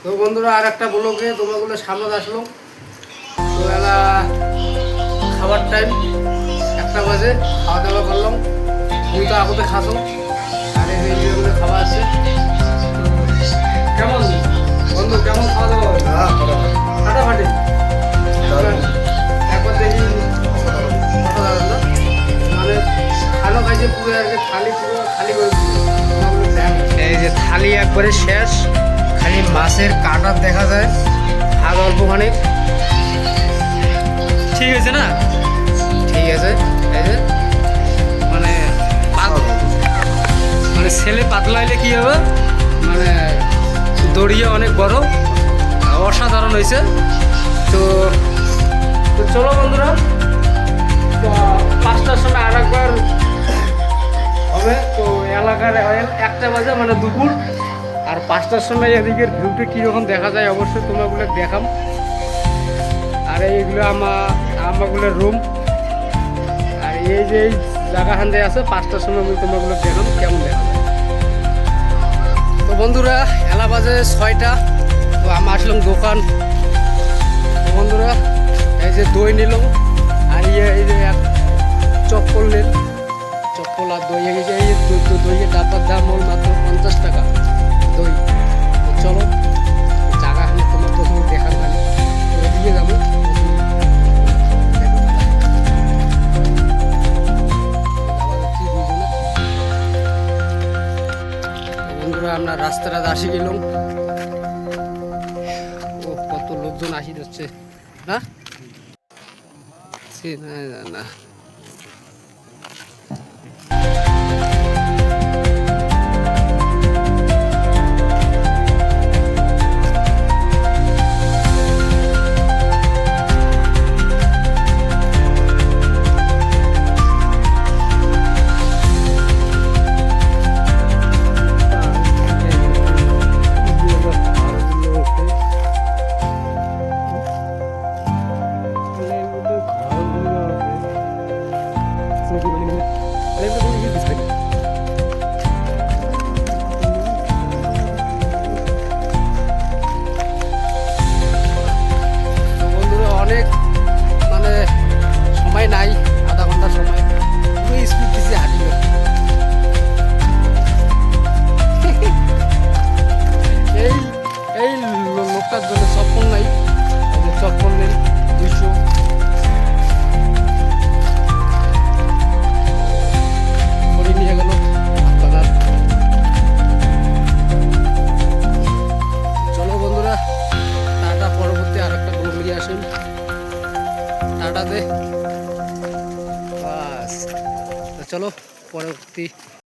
তো বন্ধুরা আর একটা ব্লগে তোমাগুলো সামনে আসলো। তো এলা খাবার টাইম 1টা বাজে, খাওয়া দাওয়া করলাম। তুমি তো আগতে খাসো, আর এই যে খাওয়া আছে। কেমন বন্ধু, কেমন খাওয়া দাওয়া? ফাটাফাটি। একবার দেখি মানে খালো খাইছে পুরো আর কি, থালি পুরো খালি করে দিচ্ছে। এই যে থালি একবারে শেষ, খালি মাছের কাটা দেখা যায়, ভাগ অল্পখানি। ঠিক আছে না? ঠিক আছে। এই যে মানে মানে ছেলে পাতলা হইলে কি হবে, মানে দড়িয়ে অনেক বড়, অসাধারণ হয়েছে। তো চলো বন্ধুরা, তো 5টার সময় আর একবার হবে। তো এলাকার 1টা বাজে মানে দুপুর, আর 5টার সময় এদিকের ভিউটা কীরকম দেখা যায় অবশ্যই তোমাগুলো দেখাম। আর এইগুলো আমাগুলোর রুম, আর এই যে এই জায়গাখান দিয়ে আছে 5টার সময় আমি তোমাগুলো দেখাম কেমন দেখা যায়। তো বন্ধুরা এলা বাজে 6টা। তো আমি আসলাম দোকান। তো বন্ধুরা এই যে দই নিল, আর এই যে এক চপ্পল নিল, চপ্পল আর দই। এই যে দইয়ের ডাব্বার দাম হল মাত্র 50 টাকা দই। তো চলো জায়গাখানে তোমার তো তুমি দেখার মানে ওদিকে যাবো। বন্ধুরা আমরা রাস্তাটা আসি গেলাম। ও কত লোকজন আসি যাচ্ছে না, না অনেক মানে সময় নাই, আধা ঘন্টা সময় পুরো স্পিড দিছি হাঁটি। এই এই লোকটার জন্য চপ্পল নাই, চপ্পল নেই 200। করে নিয়ে গেল আপনার। চলো বন্ধুরা টাটা, পরবর্তী আর একটা ব্লগ নিয়ে আসেন। টাটাতে বাস। চলো পরবর্তী